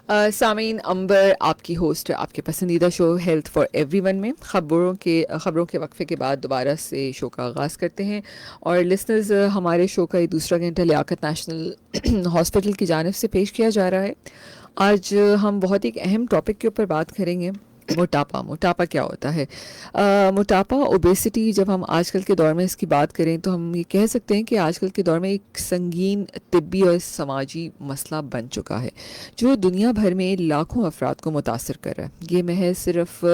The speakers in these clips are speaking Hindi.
सामीन अंबर आपकी होस्ट है आपके पसंदीदा शो हेल्थ फॉर एवरीवन में खबरों के वक्फे के बाद दोबारा से शो का आगाज़ करते हैं। और लिसनर्स, हमारे शो का ये दूसरा घंटा लियाकत नेशनल हॉस्पिटल की जानिब से पेश किया जा रहा है। आज हम बहुत ही एक अहम टॉपिक के ऊपर बात करेंगे। मोटापा मोटापा क्या होता है? मोटापा ओबेसिटी, जब हम आजकल के दौर में इसकी बात करें तो हम ये कह सकते हैं कि आजकल के दौर में एक संगीन तिब्बी और समाजी मसला बन चुका है जो दुनिया भर में लाखों अफराद को मुतासर कर रहा है। ये महज सिर्फ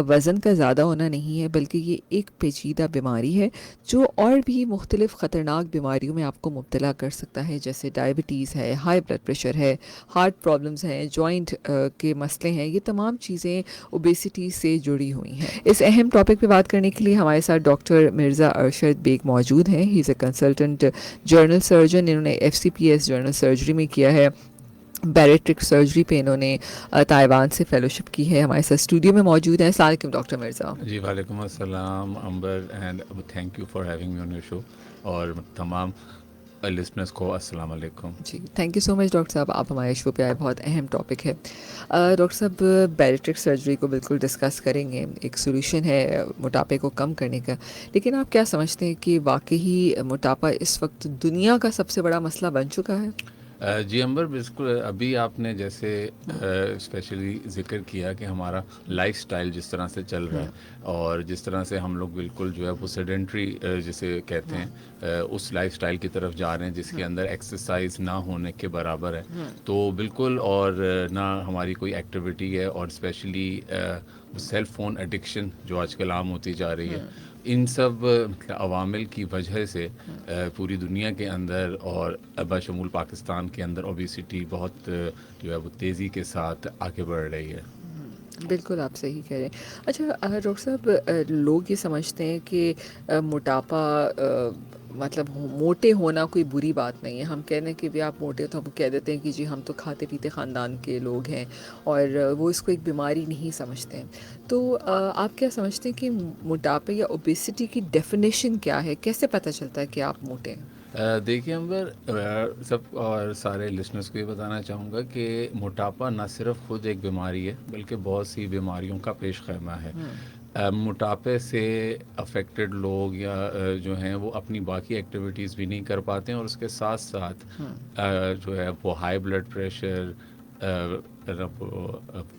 वज़न का ज़्यादा होना नहीं है, बल्कि ये एक पेचीदा बीमारी है जो और भी मुख्तलिफ़ ख़तरनाक बीमारियों में आपको मुब्तला कर सकता है, जैसे डायबिटीज़ है, हाई ब्लड प्रेशर है, हार्ट प्रॉब्लम्स हैं, जॉइंट के मसले हैं। ये तमाम चीज़ें ओबेसिटी से जुड़ी हुई हैं। इस अहम टॉपिक पे बात करने के लिए हमारे साथ डॉक्टर मिर्ज़ा अरशद बेग मौजूद हैं। He is a consultant journal surgeon. इन्होंने एफसीपीएस जर्नल सर्जरी में किया है। बैरेट्रिक सर्जरी पे इन्होंने ताइवान से फेलोशिप की है। हमारे साथ स्टूडियो में मौजूद हैं। अस्सलाम वालेकुम डॉक्टर मिर्ज़ा। जी वालेकुम अस्सलाम Ambar and thank you for having me on your show. और तमाम लिसनर्स को अस्सलाम वालेकुम। जी, thank you so much doctor साहब, आप हमारे शो पे आए। बहुत अहम टॉपिक है। डॉक्टर साहब, बैरेट्रिक सर्जरी को बिल्कुल डिस्कस करेंगे, एक सोल्यूशन है मोटापे को कम करने का। लेकिन आप क्या समझते हैं कि वाकई मोटापा इस वक्त दुनिया का सबसे बड़ा मसला बन चुका है? जी अंबर, बिल्कुल अभी आपने जैसे स्पेशली ज़िक्र किया कि हमारा लाइफस्टाइल जिस तरह से चल रहा है और जिस तरह से हम लोग बिल्कुल जो है वो सेडेंट्री जिसे कहते हैं उस लाइफस्टाइल की तरफ जा रहे हैं जिसके अंदर एक्सरसाइज ना होने के बराबर है। तो बिल्कुल, और ना हमारी कोई एक्टिविटी है, और स्पेशली सेल फ़ोन एडिक्शन जो आजकल आम होती जा रही है। इन सब मतलब अवामिल की वजह से पूरी दुनिया के अंदर और बशमूल पाकिस्तान के अंदर ओबेसिटी बहुत जो है वो तेज़ी के साथ आगे बढ़ रही है। बिल्कुल, आप सही कह रहे हैं। अच्छा डॉक्टर साहब, लोग ये समझते हैं कि मोटापा मतलब मोटे होना कोई बुरी बात नहीं है। हम कह रहे हैं कि भी आप मोटे हो तो हम कह देते हैं कि जी हम तो खाते पीते ख़ानदान के लोग हैं, और वो इसको एक बीमारी नहीं समझते हैं। तो आप क्या समझते हैं कि मोटापे या ओबेसिटी की डेफिनेशन क्या है? कैसे पता चलता है कि आप मोटे हैं? देखिए अंबर, सब और सारे लिसनर्स को ये बताना चाहूँगा कि मोटापा न सिर्फ खुद एक बीमारी है बल्कि बहुत सी बीमारियों का पेश खैमा है। मोटापे से अफेक्टेड लोग या जो हैं वो अपनी बाकी एक्टिविटीज़ भी नहीं कर पाते हैं, और उसके साथ साथ जो है वो हाई ब्लड प्रेशर,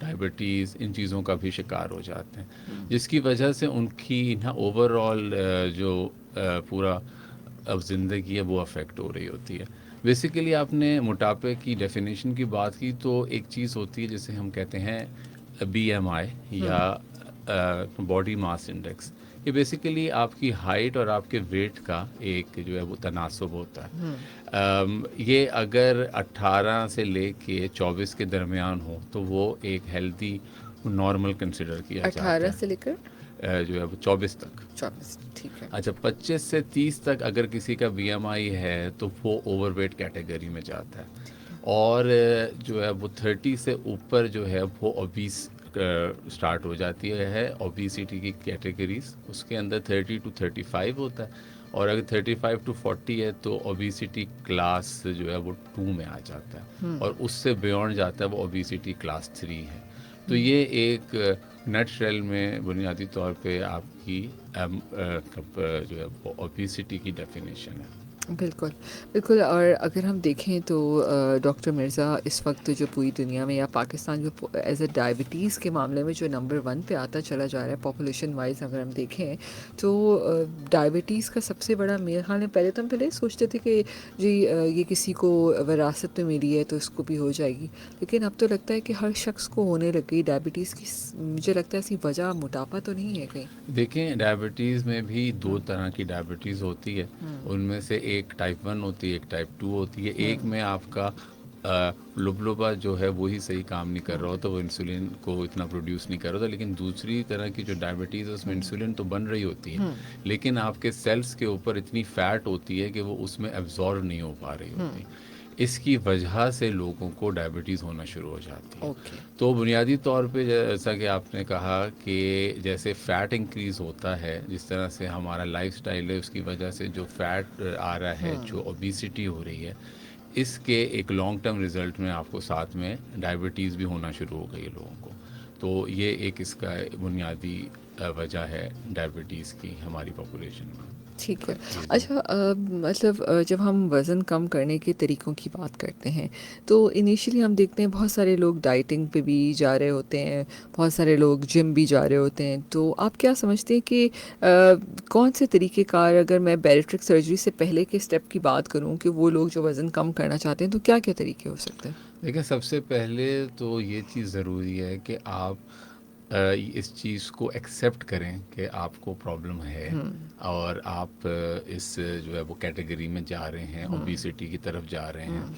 डायबिटीज़, इन चीज़ों का भी शिकार हो जाते हैं, जिसकी वजह से उनकी ना ओवरऑल जो पूरा अब ज़िंदगी है वो अफेक्ट हो रही होती है। बेसिकली आपने मोटापे की डेफिनेशन की बात की, तो एक चीज़ होती है जिसे हम कहते हैं बीएमआई या बॉडी मास इंडेक्स। ये बेसिकली आपकी हाइट और आपके वेट का एक जो है वो तनासब होता है। ये अगर 18 से लेके 24 के दरमियान हो तो वो एक हेल्दी नॉर्मल कंसिडर किया जाता 18 है। से लेकर जो है वो 24 तक। 24, ठीक है। अच्छा, 25 से 30 तक अगर किसी का बीएमआई है तो वो ओवरवेट कैटेगरी में जाता है। ठीक है। और जो है वो 30 से ऊपर जो है वो ओबीस स्टार्ट हो जाती है। ओबीसिटी की कैटेगरीज उसके अंदर 30 टू 35 होता है, और अगर 35 टू 40 है तो ओबीसिटी क्लास जो है वो 2 में आ जाता है, और उससे बियॉन्ड जाता है वो ओबीसिटी क्लास 3 है। तो ये एक नट शेल में बुनियादी तौर पे आपकी जो है वो ओबेसिटी की डेफिनेशन है। बिल्कुल, बिल्कुल। और अगर हम देखें तो डॉक्टर मिर्ज़ा, इस वक्त जो पूरी दुनिया में या पाकिस्तान जो एज़ अ डायबिटीज़ के मामले में जो नंबर 1 पे आता चला जा रहा है पॉपुलेशन वाइज़, अगर हम देखें तो डायबिटीज़ का सबसे बड़ा मेरे ख़्याल में, पहले तो हम पहले सोचते थे कि जी ये किसी को विरासत में मिली है तो इसको भी हो जाएगी। लेकिन अब तो लगता है कि हर शख्स को होने लग गई डायबिटीज़ की। मुझे लगता है ऐसी वजह मोटापा तो नहीं है कहीं? देखें, डायबिटीज़ में भी दो तरह की डायबिटीज़ होती है। उनमें से एक टाइप 1 होती है, एक टाइप 2 होती है। एक में आपका लुबलुबा जो है वो ही सही काम नहीं कर रहा होता, वो इंसुलिन को इतना प्रोड्यूस नहीं कर रहा होता। लेकिन दूसरी तरह की जो डायबिटीज़ है उसमें इंसुलिन तो बन रही होती है, लेकिन आपके सेल्स के ऊपर इतनी फ़ैट होती है कि वो उसमें एब्जॉर्ब नहीं हो पा रही होती। इसकी वजह से लोगों को डायबिटीज़ होना शुरू हो जाती है। ओके। तो बुनियादी तौर पे जैसा कि आपने कहा कि जैसे फ़ैट इंक्रीज़ होता है, जिस तरह से हमारा लाइफस्टाइल है उसकी वजह से जो फ़ैट आ रहा है, जो ओबेसिटी हो रही है, इसके एक लॉन्ग टर्म रिज़ल्ट में आपको साथ में डायबिटीज़ भी होना शुरू हो गई है लोगों को। तो ये एक इसका बुनियादी वजह है डायबिटीज़ की हमारी पॉपुलेशन में। ठीक है। जी, जी। अच्छा, मतलब जब हम वज़न कम करने के तरीक़ों की बात करते हैं, तो इनिशियली हम देखते हैं बहुत सारे लोग डाइटिंग पे भी जा रहे होते हैं, बहुत सारे लोग जिम भी जा रहे होते हैं। तो आप क्या समझते हैं कि कौन से तरीक़ेकार, अगर मैं बैरिएट्रिक सर्जरी से पहले के स्टेप की बात करूँ कि वो लोग जो वज़न कम करना चाहते हैं, तो क्या-क्या तरीके हो सकते हैं? देखिए, सबसे पहले तो ये चीज़ ज़रूरी है कि आप इस चीज़ को एक्सेप्ट करें कि आपको प्रॉब्लम है हुँ, और आप इस जो है वो कैटेगरी में जा रहे हैं, हुँ, ओबेसिटी की तरफ जा रहे हैं। हुँ,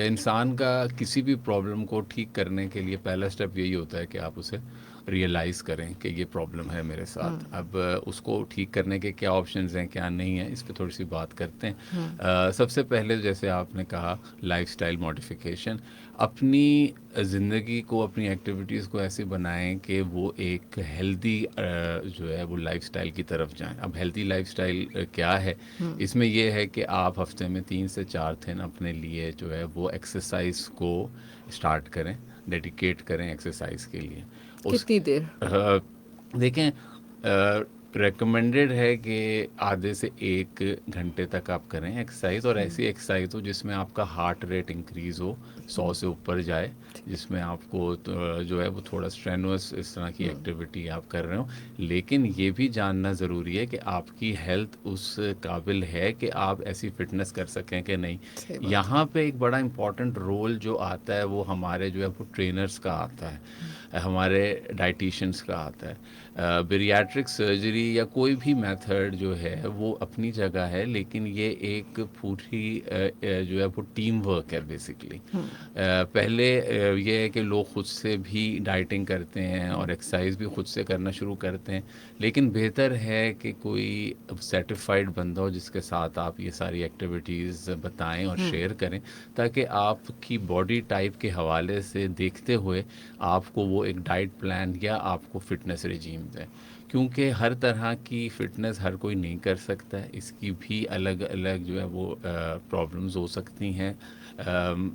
इंसान का किसी भी प्रॉब्लम को ठीक करने के लिए पहला स्टेप यही होता है कि आप उसे रियलाइज़ करें कि ये प्रॉब्लम है मेरे हुँ, साथ। अब उसको ठीक करने के क्या ऑप्शंस हैं, क्या नहीं है, इस पे थोड़ी सी बात करते हैं। हुँ, सबसे पहले जैसे आपने कहा, लाइफस्टाइल मॉडिफिकेशन। अपनी ज़िंदगी को, अपनी एक्टिविटीज़ को ऐसे बनाएं कि वो एक हेल्दी जो है वो लाइफस्टाइल की तरफ जाएं। अब हेल्दी लाइफस्टाइल क्या है? हुँ, इसमें ये है कि आप हफ्ते में 3 से 4 दिन अपने लिए जो है वो एक्सरसाइज को स्टार्ट करें, डेडिकेट करें एक्सरसाइज के लिए। उस कितनी देर? अ, देखें, रिकमेंडेड है कि आधे से 1 घंटे तक आप करें एक्सरसाइज, और हुँ, ऐसी एक्सरसाइज हो जिसमें आपका हार्ट रेट इंक्रीज़ हो, 100 से ऊपर जाए, जिसमें आपको जो है वो थोड़ा स्ट्रेनुअस इस तरह की हुँ, एक्टिविटी आप कर रहे हो। लेकिन ये भी जानना ज़रूरी है कि आपकी हेल्थ उस काबिल है कि आप ऐसी फिटनेस कर सकें कि नहीं। सही बात है। यहाँ पे एक बड़ा इम्पॉर्टेंट रोल जो आता है वो हमारे जो है वो ट्रेनर्स का आता है, हमारे डाइटिशियंस का आता है। बेरियाट्रिक सर्जरी या कोई भी मेथड जो है वो अपनी जगह है, लेकिन ये एक पूरी जो है वो टीम वर्क है बेसिकली। हुँ, पहले ये है कि लोग खुद से भी डाइटिंग करते हैं हुँ, और एक्सरसाइज भी खुद से करना शुरू करते हैं, लेकिन बेहतर है कि कोई सर्टिफाइड बंदा हो जिसके साथ आप ये सारी एक्टिविटीज़ बताएं और हुँ, शेयर करें, ताकि आपकी बॉडी टाइप के हवाले से देखते हुए आपको वो एक डाइट प्लान या आपको फिटनेस रिजीम दें। क्योंकि हर तरह की फ़िटनेस हर कोई नहीं कर सकता है, इसकी भी अलग अलग जो है वो प्रॉब्लम्स हो सकती हैं।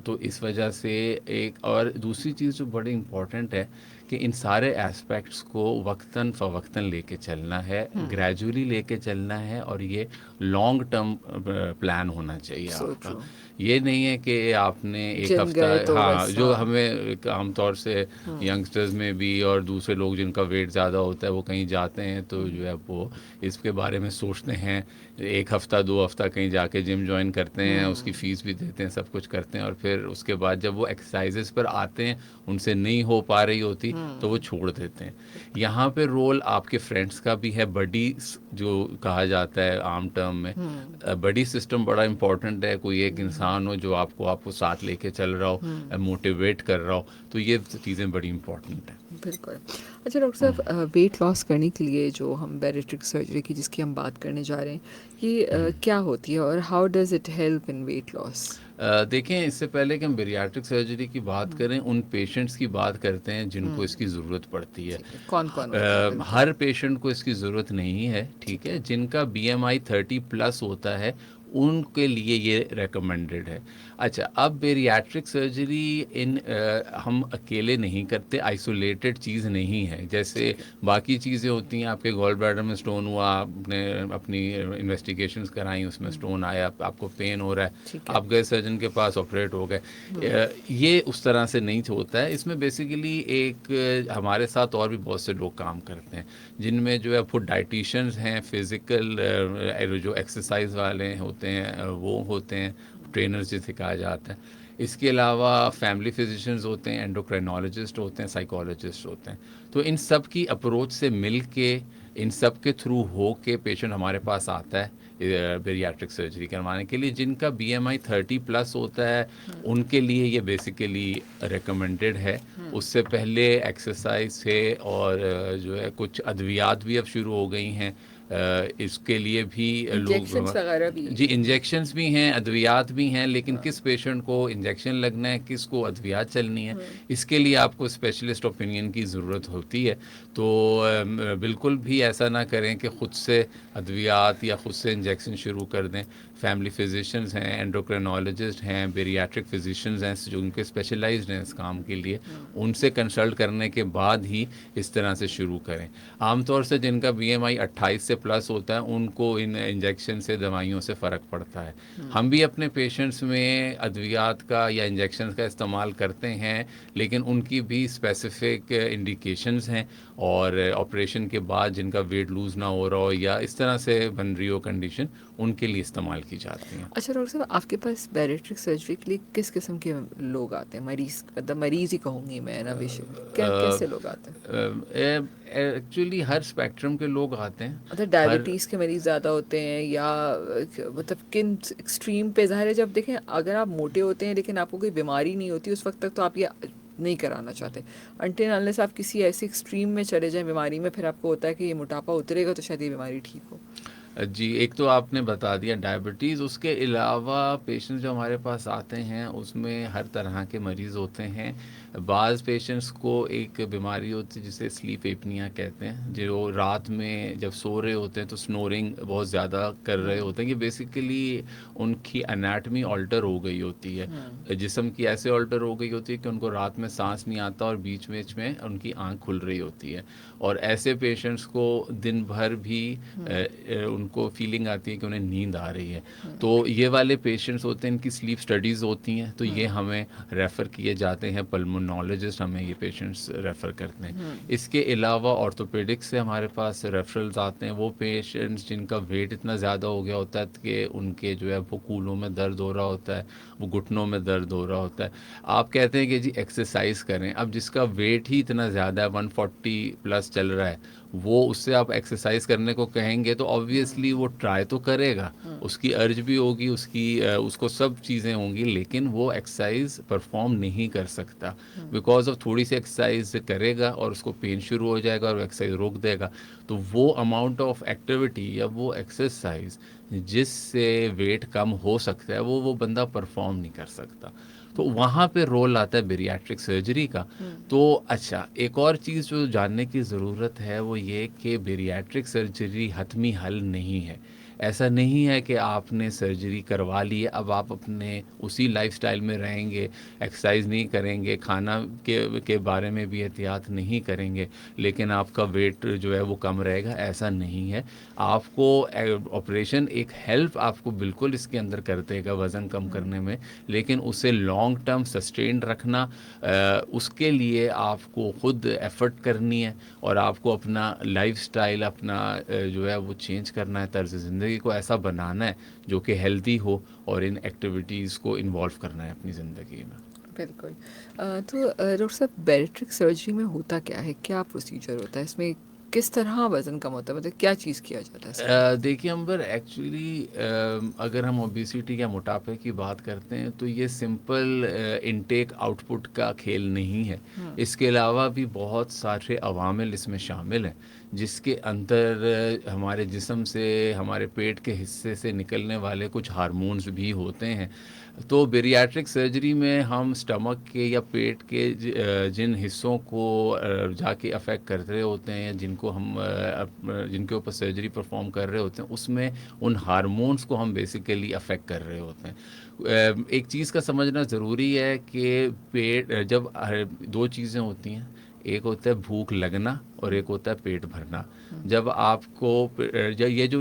तो इस वजह से एक और दूसरी चीज़ जो बड़ी इम्पॉर्टेंट है कि इन सारे एस्पेक्ट्स को वक्तन फ़वक्तन लेके चलना है, हुँ, ग्रेजुअली लेके चलना है, और ये लॉन्ग टर्म प्लान होना चाहिए सो आपका। ट्रू। ये नहीं है कि आपने एक जिम हफ्ता, गए तो हाँ, बस, जो हाँ। हमें एक आमतौर से हुँ, यंगस्टर्स में भी और दूसरे लोग जिनका वेट ज़्यादा होता है वो कहीं जाते हैं तो हुँ, जो है वो इसके बारे में सोचते हैं, 1 हफ्ता 2 हफ्ता कहीं जाके जिम ज्वाइन करते हैं, उसकी हुँ, फ़ीस भी देते हैं, सब कुछ करते हैं, और फिर उसके बाद जब वो एक्सरसाइजेस पर आते हैं उनसे नहीं हो पा रही होती तो वो हुँ, छोड़ देते हैं। यहाँ पे रोल आपके फ्रेंड्स का भी है, बडीज जो कहा जाता है आम टर्म में। हुँ, बडी सिस्टम बड़ा इंपॉर्टेंट है। कोई एक हुँ, इंसान हो जो आपको आपको साथ लेके चल रहा हो, हुँ, मोटिवेट कर रहा हो, तो ये चीज़ें बड़ी इंपॉर्टेंट हैं। बिल्कुल। अच्छा डॉक्टर साहब, वेट लॉस करने के लिए जो हम बैरिएट्रिक सर्जरी की जिसकी हम बात करने जा रहे हैं, ये क्या होती है और how does it help in weight loss? देखें, इससे पहले कि हम बेरियाट्रिक सर्जरी की बात हुँ, करें, उन पेशेंट्स की बात करते हैं जिनको हुँ, इसकी ज़रूरत पड़ती है। ठीक है। कौन-कौन होते हैं? बिल्कुल, हर पेशेंट को इसकी ज़रूरत नहीं है, ठीक ठीक है? है। जिनका बीएमआई 30 प्लस होता है, उनके लिए ये रिकमेंडेड है। अच्छा, अब बेरियाट्रिक सर्जरी हम अकेले नहीं करते, आइसोलेटेड चीज़ नहीं है। जैसे ठीक है, बाकी चीज़ें होती हैं, आपके गॉल ब्लैडर में स्टोन हुआ, आपने अपनी इन्वेस्टिगेशंस कराई, उसमें हुँ, स्टोन आया, आपको पेन हो रहा है, ठीक है। आप गए सर्जन के पास, ऑपरेट हो गए। हुँ, ये उस तरह से नहीं होता है। इसमें बेसिकली एक हमारे साथ और भी बहुत से लोग काम करते हैं, जिनमें जो है फूड डाइटिशियंस हैं, फिज़िकल जो एक्सरसाइज वाले होते हैं वो होते हैं, ट्रेनर्स जिसे कहा जाता है। इसके अलावा फैमिली फिजिशियंस होते हैं, एंडोक्राइनोलॉजिस्ट होते हैं, साइकोलॉजिस्ट होते हैं। तो इन सब की अप्रोच से मिल के, इन सब के थ्रू हो के पेशेंट हमारे पास आता है बेरियाट्रिक सर्जरी करवाने के लिए। जिनका बीएमआई 30 प्लस होता है हुँ, उनके लिए ये बेसिकली रिकमेंडेड है। हुँ, उससे पहले एक्सरसाइज है, और जो है कुछ अद्वियात भी अब शुरू हो गई हैं, इसके लिए भी इंजेक्शंस लोग वगैरह भी। जी इंजेक्शंस भी हैं, अद्वियात भी हैं, लेकिन हाँ। किस पेशेंट को इंजेक्शन लगना है, किसको अद्वियात चलनी है, हम्म। इसके लिए आपको स्पेशलिस्ट ओपिनियन की ज़रूरत होती है। तो बिल्कुल भी ऐसा ना करें कि ख़ुद से अद्वियात या ख़ुद से इंजेक्शन शुरू कर दें। फैमिली फिजिशियंस हैं, एंडोक्रिनोलॉजिस्ट हैं, बेरियाट्रिक फिजिशियंस हैं जो उनके स्पेशलाइज्ड हैं इस काम के लिए, उनसे कंसल्ट करने के बाद ही इस तरह से शुरू करें। आमतौर से जिनका बीएमआई 28 से प्लस होता है उनको इन इंजेक्शन से, दवाइयों से फ़र्क पड़ता है। हम भी अपने पेशेंट्स में अद्वियात का या इंजेक्शन का इस्तेमाल करते हैं, लेकिन उनकी भी स्पेसिफिक इंडिकेशंस हैं, और ऑपरेशन के बाद जिनका वेट लूज़ ना हो रहा हो या इस तरह से बन रही हो कंडीशन, उनके लिए इस्तेमाल की जाती हैं। अच्छा डॉक्टर साहब, आपके पास बैरिट्रिक सर्जरी के लिए किस किस्म के लोग आते हैं? मरीज, मतलब मरीज ही कहूँगी मैं ना, बेशक क्या कैसे लोग आते हैं? एक्चुअली हर स्पेक्ट्रम के लोग आते हैं। मतलब हर डायबिटीज़ के मरीज़ ज़्यादा होते हैं, या मतलब किन एक्सट्रीम पे? ज़ाहिर है जब देखें, अगर आप मोटे होते हैं लेकिन आपको कोई बीमारी नहीं होती, उस वक्त तक तो आप ये नहीं कराना चाहते। अनटिल अनलेस आप किसी ऐसे एक्सट्रीम में चले जाएं बीमारी में, फिर आपको होता है कि ये मोटापा उतरेगा तो शायद ये बीमारी ठीक हो। जी, एक तो आपने बता दिया डायबिटीज़, उसके अलावा पेशेंट जो हमारे पास आते हैं उसमें हर तरह के मरीज़ होते हैं। बाज़ पेशेंट्स को एक बीमारी होती है जिसे स्लीप एपनिया कहते हैं, जो रात में जब सो रहे होते हैं तो स्नोरिंग बहुत ज़्यादा कर रहे होते हैं। ये बेसिकली उनकी एनाटमी ऑल्टर हो गई होती है, जिस्म की ऐसे ऑल्टर हो गई होती है कि उनको रात में सांस नहीं आता और बीच बीच में उनकी आँख खुल रही होती है। और ऐसे पेशेंट्स को दिन भर भी उनको फीलिंग आती है कि उन्हें नींद आ रही है। तो ये वाले पेशेंट्स होते हैं, इनकी स्लीप स्टडीज़ होती हैं, तो ये हमें रेफ़र किए जाते हैं, पल्मोनोलॉजिस्ट हमें ये पेशेंट्स रेफ़र करते हैं। इसके अलावा ऑर्थोपेडिक्स से हमारे पास रेफरल्स आते हैं, वो पेशेंट्स जिनका वेट इतना ज़्यादा हो गया होता है कि उनके जो है वो कूलों में दर्द हो रहा होता है, वो घुटनों में दर्द हो रहा होता है। आप कहते हैं कि जी एक्सरसाइज करें, अब जिसका वेट ही इतना ज़्यादा है, 140 प्लस चल रहा है, वो उससे आप एक्सरसाइज करने को कहेंगे तो ऑब्वियसली वो ट्राई तो करेगा, उसकी अर्ज भी होगी, उसको सब चीज़ें होंगी, लेकिन वो एक्सरसाइज परफॉर्म नहीं कर सकता बिकॉज ऑफ थोड़ी सी एक्सरसाइज करेगा और उसको पेन शुरू हो जाएगा और वो एक्सरसाइज रोक देगा। तो वो अमाउंट ऑफ एक्टिविटी या वो एक्सरसाइज जिससे वेट कम हो सकता है वो बंदा परफॉर्म नहीं कर सकता। तो वहाँ पे रोल आता है बेरियाट्रिक सर्जरी का। तो अच्छा, एक और चीज़ जो जानने की ज़रूरत है वो ये कि बेरियाट्रिक सर्जरी हतमी हल नहीं है। ऐसा नहीं है कि आपने सर्जरी करवा ली है, अब आप अपने उसी लाइफस्टाइल में रहेंगे, एक्सरसाइज नहीं करेंगे, खाना के बारे में भी एहतियात नहीं करेंगे, लेकिन आपका वेट जो है वो कम रहेगा, ऐसा नहीं है। आपको ऑपरेशन एक हेल्प आपको बिल्कुल इसके अंदर कर देगा वज़न कम करने में, लेकिन उसे लॉन्ग टर्म सस्टेन्ड रखना, उसके लिए आपको ख़ुद एफ़र्ट करनी है और आपको अपना लाइफस्टाइल, अपना जो है वो चेंज करना है, तर्ज़ ज़िंदगी को ऐसा बनाना है जो कि हेल्दी हो, और इन एक्टिविटीज़ को इन्वॉल्व करना है अपनी ज़िंदगी में। बिल्कुल। तो डॉक्टर साहब, बैरिट्रिक सर्जरी में होता क्या है, क्या प्रोसीजर होता है इसमें, किस तरह वज़न कम होता है, मतलब क्या चीज़ किया जाता है इसके अंदर? देखिए अंबर, एक्चुअली अगर हम ओबेसिटी या मोटापे की बात करते हैं तो ये सिंपल इनटेक आउटपुट का खेल नहीं है। इसके अलावा भी बहुत सारे अवामिल इसमें शामिल हैं, जिसके अंदर हमारे जिस्म से, हमारे पेट के हिस्से से निकलने वाले कुछ हार्मोन्स भी होते हैं। तो बेरियाट्रिक सर्जरी में हम स्टमक के या पेट के जिन हिस्सों को जाके अफेक्ट कर रहे होते हैं, या जिनको हम जिनके ऊपर सर्जरी परफॉर्म कर रहे होते हैं, उसमें उन हार्मोन्स को हम बेसिकली अफेक्ट कर रहे होते हैं। एक चीज़ का समझना ज़रूरी है कि पेट जब दो चीज़ें होती हैं, एक होता है भूख लगना और एक होता है पेट भरना। जब आपको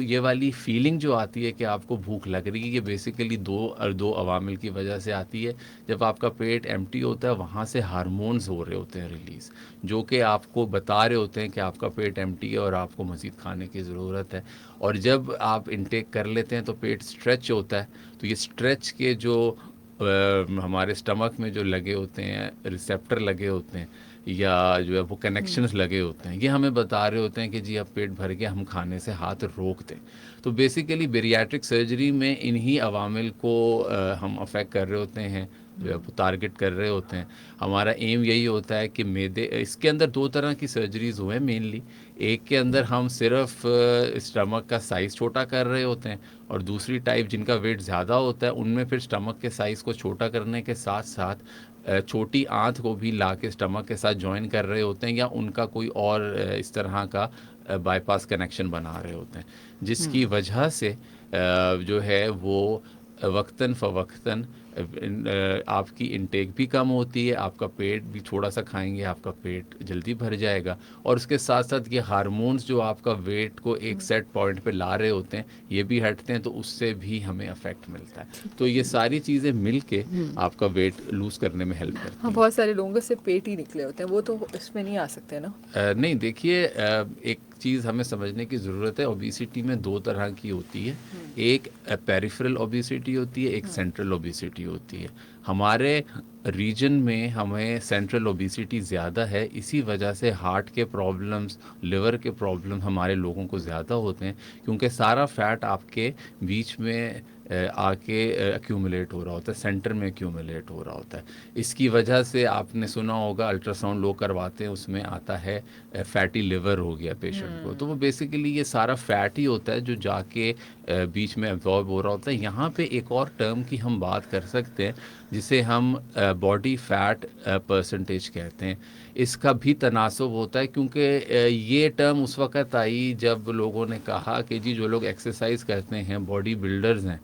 ये वाली फीलिंग जो आती है कि आपको भूख लग रही है, ये बेसिकली दो अवामिल की वजह से आती है। जब आपका पेट एम्प्टी होता है, वहाँ से हार्मोन्स हो रहे होते हैं रिलीज़, जो कि आपको बता रहे होते हैं कि आपका पेट एम्प्टी है और आपको मज़ीद खाने की ज़रूरत है। और जब आप इनटेक कर लेते हैं तो पेट स्ट्रेच होता है, तो ये स्ट्रेच के जो हमारे स्टमक में जो लगे होते हैं रिसेप्टर लगे होते हैं, या जो है वो कनेक्शंस लगे होते हैं, ये हमें बता रहे होते हैं कि जी अब पेट भर गया, हम खाने से हाथ रोक दें। तो बेसिकली बेरियाट्रिक सर्जरी में इन्हीं अवामिल को हम अफेक्ट कर रहे होते हैं। जो है वो टारगेट कर रहे होते हैं। हमारा एम यही होता है कि मैदे, इसके अंदर दो तरह की सर्जरीज हुए हैं मेनली। एक के अंदर हम सिर्फ स्टमक का साइज़ छोटा कर रहे होते हैं, और दूसरी टाइप जिनका वेट ज़्यादा होता है उनमें फिर स्टमक के साइज़ को छोटा करने के साथ साथ छोटी आंत को भी ला के स्टमक के साथ जॉइन कर रहे होते हैं, या उनका कोई और इस तरह का बाईपास कनेक्शन बना रहे होते हैं, जिसकी वजह से जो है वो वक्तन फ़वक्तन आपकी इंटेक भी कम होती है, आपका पेट भी थोड़ा सा खाएंगे आपका पेट जल्दी भर जाएगा, और उसके साथ साथ ये हार्मोन्स जो आपका वेट को एक सेट पॉइंट पे ला रहे होते हैं ये भी हटते हैं, तो उससे भी हमें अफेक्ट मिलता है। तो ये सारी चीज़ें मिल के आपका वेट लूज़ करने में हेल्प करती हाँ, हैं। बहुत सारे लोगों से पेट ही निकले होते हैं, वो तो इसमें नहीं आ सकते ना। नहीं देखिए, एक चीज़ हमें समझने की ज़रूरत है, ओबेसिटी में दो तरह की होती है। एक पेरिफेरल ओबेसिटी होती है, एक सेंट्रल ओबेसिटी होती है। हमारे रीजन में हमें सेंट्रल ओबेसिटी ज़्यादा है, इसी वजह से हार्ट के प्रॉब्लम्स, लिवर के प्रॉब्लम हमारे लोगों को ज़्यादा होते हैं, क्योंकि सारा फैट आपके बीच में आके एक्यूमुलेट हो रहा होता है, सेंटर में एक्यूमुलेट हो रहा होता है। इसकी वजह से आपने सुना होगा अल्ट्रासाउंड लोग करवाते हैं, उसमें आता है फैटी लिवर हो गया पेशेंट को, तो वो बेसिकली ये सारा फैट ही होता है जो जाके बीच में एब्जॉर्ब हो रहा होता है। यहाँ पे एक और टर्म की हम बात कर सकते हैं जिसे हम बॉडी फैट परसेंटेज कहते हैं। इसका भी तनासब होता है, क्योंकि ये टर्म उस वक़्त आई जब लोगों ने कहा कि जी जो लोग एक्सरसाइज करते हैं, बॉडी बिल्डर्स हैं,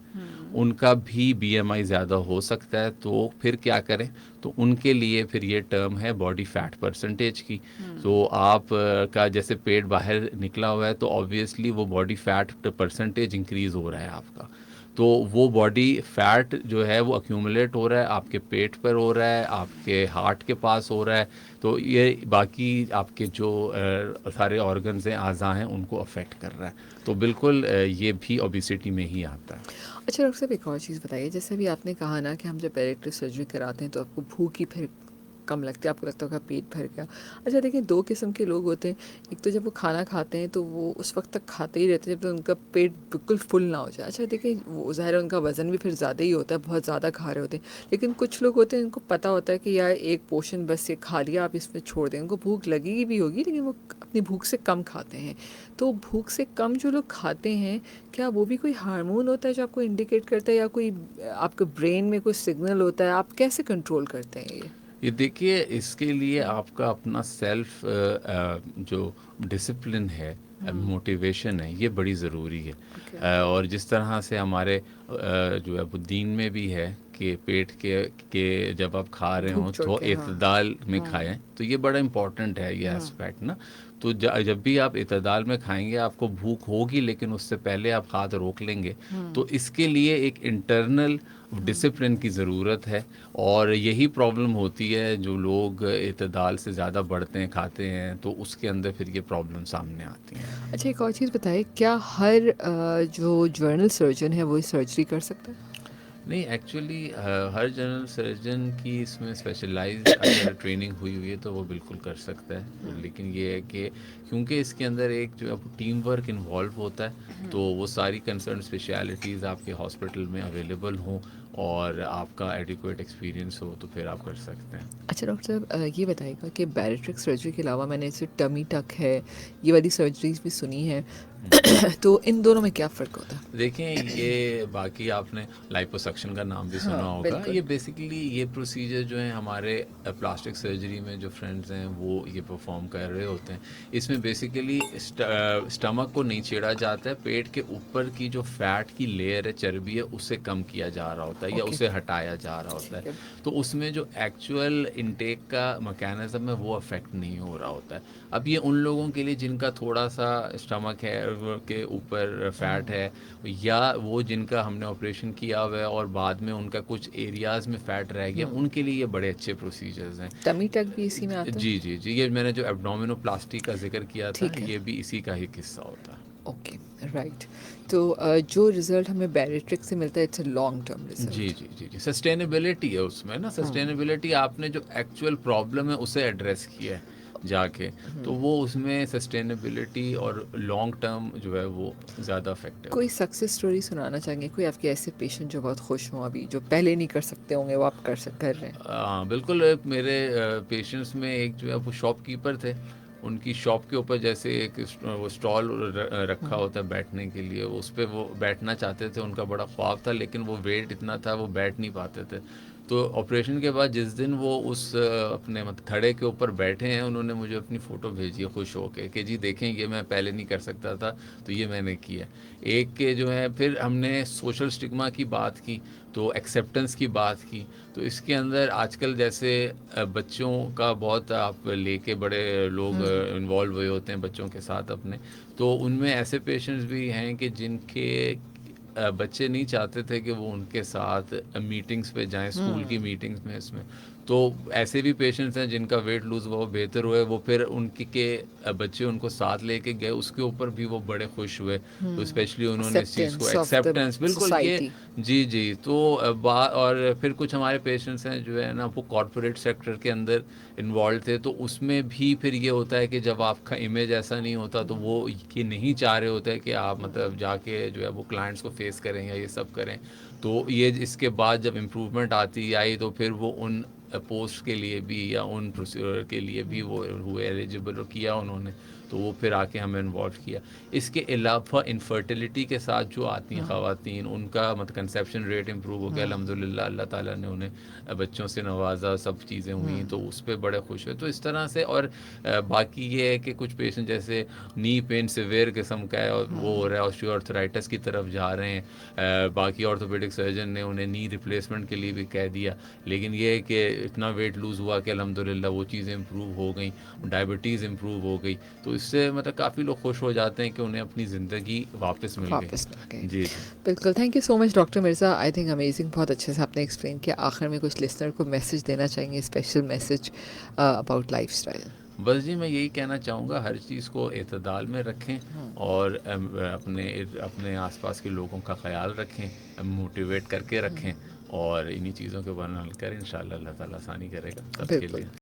उनका भी बीएमआई ज़्यादा हो सकता है, तो फिर क्या करें। तो उनके लिए फिर ये टर्म है बॉडी फैट परसेंटेज की। तो आप का जैसे पेट बाहर निकला हुआ है, तो ऑब्वियसली वो बॉडी फैट परसेंटेज इंक्रीज़ हो रहा है आपका। तो वो बॉडी फैट जो है वो अक्यूमुलेट हो रहा है, आपके पेट पर हो रहा है, आपके हार्ट के पास हो रहा है, तो ये बाकी आपके जो सारे ऑर्गन्स हैं, आज़ा हैं, उनको अफेक्ट कर रहा है। तो बिल्कुल ये भी ओबेसिटी में ही आता है। अच्छा डॉक्टर साहब, एक और चीज़ बताइए, जैसे अभी आपने कहा ना कि हम जब बैरेक्टर सर्जरी कराते हैं तो आपको भूख ही फिर कम लगती है, आपको लगता होगा पेट भर गया। अच्छा देखिए, दो किस्म के लोग होते हैं। एक तो जब वो खाना खाते हैं तो वो उस वक्त तक खाते ही रहते हैं जब तक उनका पेट बिल्कुल फुल ना हो जाए। अच्छा देखिए, वो ज़ाहिर है उनका वज़न भी फिर ज़्यादा ही होता है, बहुत ज़्यादा खा रहे होते हैं। लेकिन कुछ लोग होते हैं उनको पता होता है कि यार एक पोर्शन बस ये खा लिया, आप इसमें छोड़ दें, उनको भूख लगेगी भी होगी लेकिन वो अपनी भूख से कम खाते हैं। तो भूख से कम जो लोग खाते हैं, क्या वो भी कोई हार्मोन होता है जो आपको इंडिकेट करता है, या कोई आपके ब्रेन में कोई सिग्नल होता है, आप कैसे कंट्रोल करते हैं ये देखिए, इसके लिए आपका अपना सेल्फ जो डिसिप्लिन है, मोटिवेशन है, ये बड़ी ज़रूरी है। ओके। और जिस तरह से हमारे जो है वो दीन में भी है कि पेट के जब आप खा रहे भूख हो जोड़ तो के, हाँ। इतदाल में खाएं, तो ये बड़ा इम्पोर्टेंट है ये एस्पेक्ट ना। तो जब भी आप इतदाल में खाएंगे आपको भूख होगी, लेकिन उससे पहले आप हाथ रोक लेंगे। तो इसके लिए एक इंटरनल डिसिप्लिन की ज़रूरत है, और यही प्रॉब्लम होती है जो लोग इतदाल से ज़्यादा बढ़ते हैं, खाते हैं, तो उसके अंदर फिर ये प्रॉब्लम सामने आती हैं। अच्छा, एक और चीज़ बताइए, क्या हर जो जर्नल सर्जन है वो सर्जरी कर सकता है? नहीं, एक्चुअली हर जनरल सर्जन की इसमें स्पेशलाइज्ड अगर ट्रेनिंग हुई हुई है तो वो बिल्कुल कर सकता है, लेकिन ये है कि क्योंकि इसके अंदर एक जो टीम वर्क इन्वॉल्व होता है, तो वो सारी कंसर्न स्पेशलिटीज़ आपके हॉस्पिटल में अवेलेबल हों और आपका एडिक्वेट एक्सपीरियंस हो, तो फिर आप कर सकते हैं। अच्छा डॉक्टर साहब, ये बताइएगा कि बैरिट्रिक सर्जरी के अलावा मैंने जैसे टमी टक है, ये वाली सर्जरीज भी सुनी है, तो इन दोनों में क्या फ़र्क होता है? देखें, ये बाकी आपने लाइपोसक्शन का नाम भी सुना हाँ होगा। बिल्कुल। ये बेसिकली ये प्रोसीजर जो है हमारे प्लास्टिक सर्जरी में जो फ्रेंड्स हैं वो ये परफॉर्म कर रहे होते हैं। इसमें बेसिकली स्टमक को नहीं छेड़ा जाता है, पेट के ऊपर की जो फैट की लेयर है, चर्बी है, उसे कम किया जा रहा होता है या ओके। उसे हटाया जा रहा होता ठीक है। है। तो उसमें जो एक्चुअल इनटेक का मैकेनिज्म है वो अफेक्ट नहीं हो रहा होता है। अब ये उन लोगों के लिए जिनका थोड़ा सा स्टमक है के ऊपर फैट है, या वो जिनका हमने ऑपरेशन किया हुआ है और बाद में उनका कुछ एरियाज़ में फ़ैट रह गया, उनके लिए ये बड़े अच्छे प्रोसीजर्स हैं। टमी टक भी इसी में आता है? जी जी जी, ये मैंने जो एब्डोमिनोप्लास्टी का जिक्र किया था, ठीक है। ये भी इसी का ही किस्सा होता है। ओके। राइट। तो जो रिज़ल्ट हमें बैरिट्रिक से मिलता है, इट्स अ लॉन्ग टर्म जी रिज़ल्ट। जी जी जी, सस्टेनेबिलिटी है उसमें ना, सस्टेनेबिलिटी आपने जो एक्चुअल प्रॉब्लम है उसे एड्रेस किया है। जाके, तो वो उसमें सस्टेनेबिलिटी और लॉन्ग टर्म जो है वो ज़्यादा इफेक्टिव कोई है। सक्सेस स्टोरी सुनाना चाहेंगे? कोई आपके ऐसे पेशेंट जो बहुत खुश हों अभी, जो पहले नहीं कर सकते होंगे, वो आप कर रहे हैं? बिल्कुल, मेरे पेशेंट्स में एक जो है वो शॉपकीपर थे। उनकी शॉप के ऊपर जैसे एक वो स्टॉल रखा होता है बैठने के लिए, उस पे वो बैठना चाहते थे, उनका बड़ा ख्वाब था, लेकिन वो वेट इतना था वो बैठ नहीं पाते थे। तो ऑपरेशन के बाद जिस दिन वो उस अपने थड़े के ऊपर बैठे हैं, उन्होंने मुझे अपनी फ़ोटो भेजी है खुश होके कि जी देखें, ये मैं पहले नहीं कर सकता था, तो ये मैंने किया। एक के जो है, फिर हमने सोशल स्टिग्मा की बात की, तो एक्सेप्टेंस की बात की। तो इसके अंदर आजकल जैसे बच्चों का बहुत आप लेके बड़े लोग इन्वॉल्व हुए होते हैं बच्चों के साथ अपने, तो उनमें ऐसे पेशेंट्स भी हैं कि जिनके बच्चे नहीं चाहते थे कि वो उनके साथ मीटिंग्स पे जाएं, स्कूल की मीटिंग्स में, इसमें। तो ऐसे भी पेशेंट्स हैं जिनका वेट लूज़ हुआ, वो बेहतर हुए, वो फिर उनके बच्चे उनको साथ लेके गए, उसके ऊपर भी वो बड़े खुश हुए। तो स्पेशली उन्होंने इस चीज़ को एक्सेप्टेंस ऑफ द एक्सेप्टेंस, बिल्कुल ये, सोसाइटी। जी जी। तो और फिर कुछ हमारे पेशेंट्स हैं जो है ना वो कॉरपोरेट सेक्टर के अंदर इन्वॉल्व थे, तो उसमें भी फिर ये होता है कि जब आपका इमेज ऐसा नहीं होता, तो वो ये नहीं चाह रहे होते कि आप मतलब जाके जो है वो क्लाइंट्स को फेस करें या ये सब करें। तो ये इसके बाद जब इम्प्रूवमेंट आती आई, तो फिर वो उन पोस्ट के लिए भी या उन प्रोसीजर के लिए भी वो हुए एलिजिबल, और किया उन्होंने, तो वो फिर आके हमें इन्वॉल्व किया। इसके अलावा इनफर्टिलिटी के साथ जो आती हैं ख़वातीन, उनका मतलब कंसेप्शन रेट इम्प्रूव हो गया अल्हम्दुलिल्लाह, अल्लाह ताला ने उन्हें बच्चों से नवाजा, सब चीज़ें हुई, तो उस पर बड़े खुश हुए। तो इस तरह से, और बाकी ये है कि कुछ पेशेंट जैसे नी पेन सिवियर किस्म का है और वो हो रहा है, ऑस्टियोआर्थराइटिस की तरफ जा रहे हैं, बाकी ऑर्थोपेडिक सर्जन ने उन्हें नी रिप्लेसमेंट के लिए भी कह दिया, लेकिन ये है कि इतना वेट लूज़ हुआ कि अल्हम्दुलिल्लाह वो चीज़ें इम्प्रूव हो गई, डायबिटीज़ इम्प्रूव हो गई। तो इससे मतलब काफ़ी लोग खुश हो जाते हैं कि उन्हें अपनी ज़िंदगी वापस मिल गई। वापस आ गए। जी जी। बिल्कुल, thank you so much doctor Mirza, I think amazing, बहुत अच्छे से आपने एक्सप्लेन किया। आखिर में कुछ लिसनर को मैसेज देना चाहेंगे, स्पेशल मैसेज अबाउट लाइफस्टाइल? बस जी, मैं यही कहना चाहूँगा, हर चीज़ को एतदाल में रखें, और अपने अपने आसपास के लोगों का ख्याल रखें, मोटिवेट करके रखें, और इन्हीं चीज़ों के ऊपर अमल करें, इंशाल्लाह अल्लाह ताला आसानी करेगा सबके बिल्कुल। लिए।